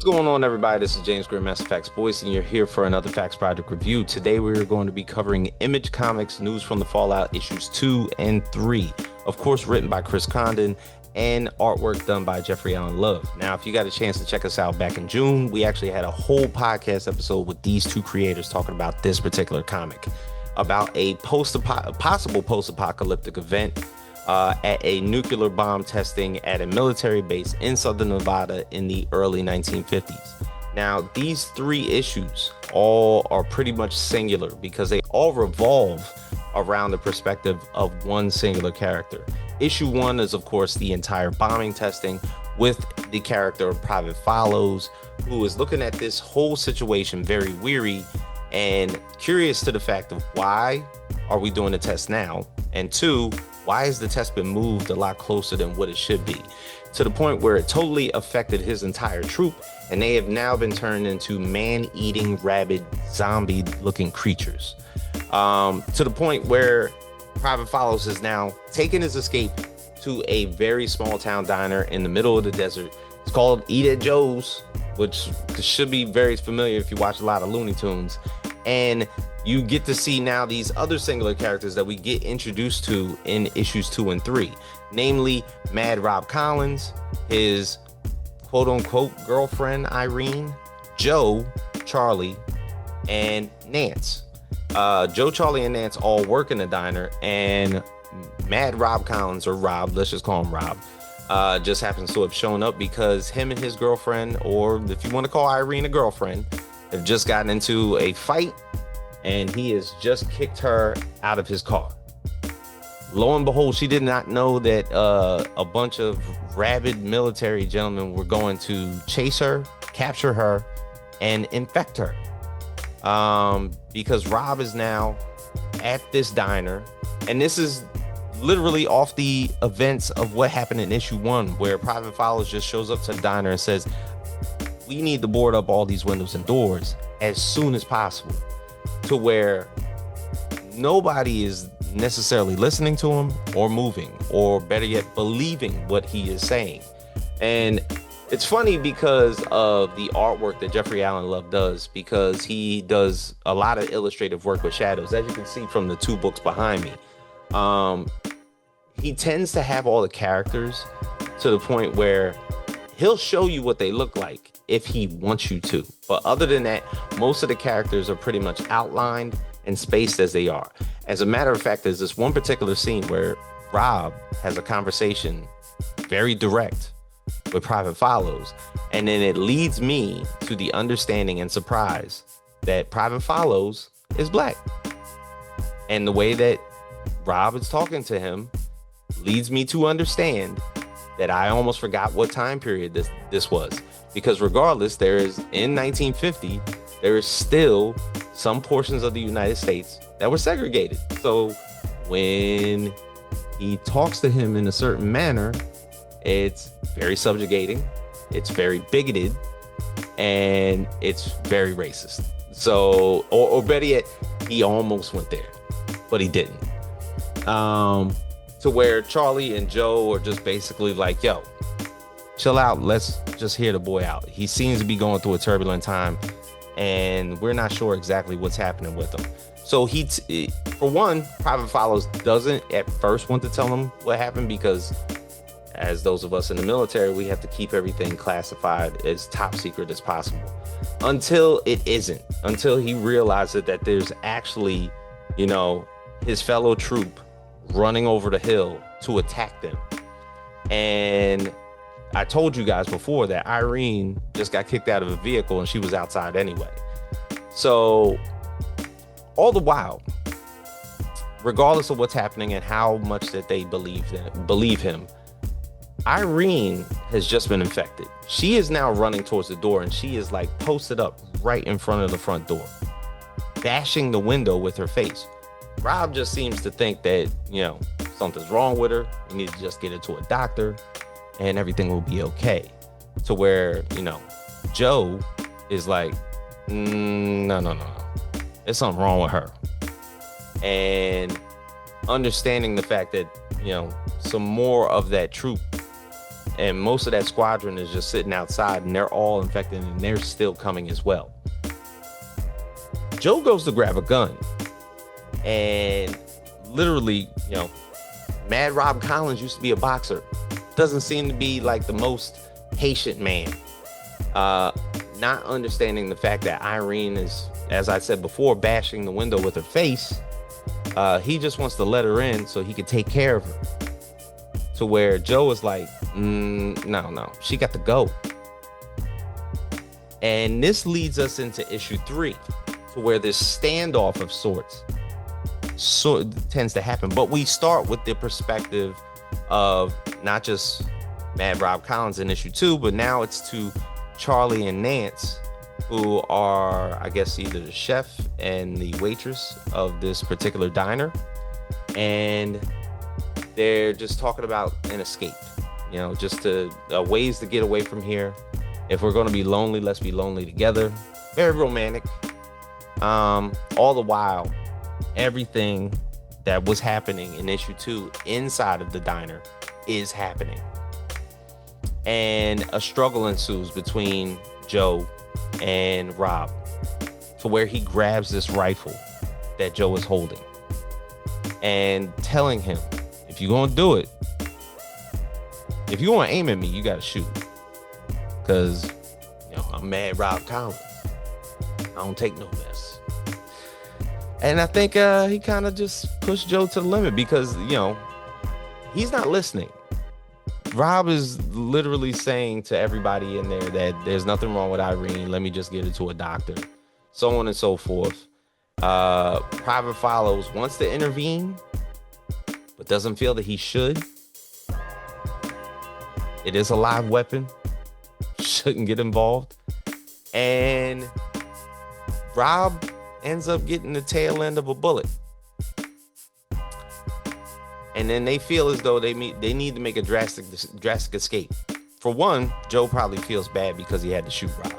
What's going on, everybody? This is James Grimm, Mass Facts Voice, and you're here for another Facts Project review. Today, we're going to be covering Image Comics News from the Fallout issues 2 and 3. Of course, written by Chris Condon and artwork done by Jeffrey Allen Love. Now, if you got a chance to check us out back in June, we actually had a whole podcast episode with these two creators talking about this particular comic, about a possible post-apocalyptic event at a nuclear bomb testing at a military base in Southern Nevada in the early 1950s. Now, these three issues all are pretty much singular because they all revolve around the perspective of one singular character. Issue 1 is, of course, the entire bombing testing with the character of Private Fallows, who is looking at this whole situation very weary and curious to the fact of why are we doing the test now? And 2, why has the test been moved a lot closer than what it should be? To the point where it totally affected his entire troop, and they have now been turned into man-eating, rabid, zombie-looking creatures. To the point where Private Fallows has now taken his escape to a very small town diner in the middle of the desert. It's called Eat at Joe's, which should be very familiar if you watch a lot of Looney Tunes. And you get to see now these other singular characters that we get introduced to in issues 2 and 3, namely Mad Rob Collins, his quote-unquote girlfriend Irene, Joe, Charlie, and Nance. Joe, Charlie, and Nance all work in the diner, and Mad Rob Collins, or Rob, let's just call him Rob, just happens to have shown up because him and his girlfriend, or if you want to call Irene a girlfriend, have just gotten into a fight, and he has just kicked her out of his car. Lo and behold, she did not know that a bunch of rabid military gentlemen were going to chase her, capture her, and infect her. Because Rob is now at this diner, and this is literally off the events of what happened in issue 1, where Private Fallows just shows up to the diner and says, we need to board up all these windows and doors as soon as possible, to where nobody is necessarily listening to him or moving, or better yet, believing what he is saying. And it's funny because of the artwork that Jeffrey Allen Love does, because he does a lot of illustrative work with shadows, as you can see from the 2 books behind me. He tends to have all the characters to the point where he'll show you what they look like if he wants you to. But other than that, most of the characters are pretty much outlined and spaced as they are. As a matter of fact, there's this one particular scene where Rob has a conversation, very direct, with Private Fallows, and then it leads me to the understanding and surprise that Private Fallows is black. And the way that Rob is talking to him leads me to understand that I almost forgot what time period this was. Because regardless, there is, in 1950, there is still some portions of the United States that were segregated. So when he talks to him in a certain manner, it's very subjugating, it's very bigoted, and it's very racist. So, or better yet, he almost went there, but he didn't. To where Charlie and Joe are just basically like, yo, chill out, let's just hear the boy out. He seems to be going through a turbulent time, and we're not sure exactly what's happening with him. So for one, Private Fallows doesn't at first want to tell him what happened, because as those of us in the military, we have to keep everything classified as top secret as possible until it isn't, until he realizes that there's actually, his fellow troop running over the hill to attack them. And I told you guys before that Irene just got kicked out of a vehicle and she was outside anyway. So all the while, regardless of what's happening and how much that they believe him, Irene has just been infected. She is now running towards the door, and she is like posted up right in front of the front door, bashing the window with her face. Rob just seems to think that, something's wrong with her. You need to just get her to a doctor and everything will be okay. To where, Joe is like, no. There's something wrong with her. And understanding the fact that, some more of that troop And most of that squadron is just sitting outside, and they're all infected, and they're still coming as well. Joe goes to grab a gun, and literally, Mad Rob Collins used to be a boxer. Doesn't seem to be like the most patient man. Not understanding the fact that Irene is, as I said before, bashing the window with her face. He just wants to let her in so he could take care of her. To where Joe is like, no, she got to go. And this leads us into issue 3, to where this standoff of sorts tends to happen. But we start with the perspective of not just Mad Rob Collins in issue 2, but now it's to Charlie and Nance, who are, I guess, either the chef and the waitress of this particular diner. And they're just talking about an escape, just to ways to get away from here. If we're going to be lonely, let's be lonely together. Very romantic. All the while, everything that was happening in issue 2 inside of the diner is happening. And a struggle ensues between Joe and Rob, to where he grabs this rifle that Joe is holding and telling him, if you're going to do it, if you want to aim at me, you got to shoot. Because, I'm Mad Rob Collins. I don't take no mess. And I think he kind of just pushed Joe to the limit because, he's not listening. Rob is literally saying to everybody in there that there's nothing wrong with Irene. Let me just get her to a doctor. So on and so forth. Private Fallows wants to intervene, but doesn't feel that he should. It is a live weapon. Shouldn't get involved. And Rob ends up getting the tail end of a bullet. And then they feel as though they need to make a drastic escape. For one, Joe probably feels bad because he had to shoot Rob.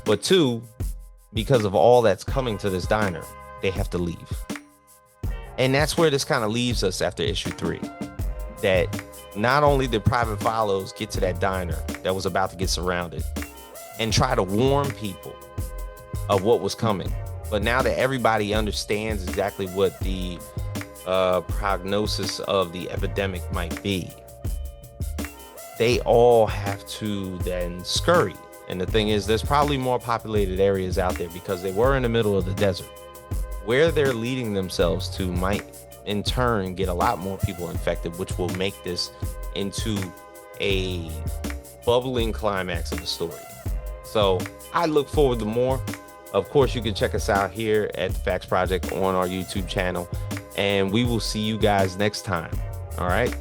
But 2, because of all that's coming to this diner, they have to leave. And that's where this kind of leaves us after issue 3. That not only did Private Fallows get to that diner that was about to get surrounded and try to warn people of what was coming, but now that everybody understands exactly what the prognosis of the epidemic might be, they all have to then scurry. And the thing is, there's probably more populated areas out there because they were in the middle of the desert. Where they're leading themselves to might in turn get a lot more people infected, which will make this into a bubbling climax of the story. So I look forward to more. Of course, you can check us out here at the Facts Project on our YouTube channel, and we will see you guys next time. All right.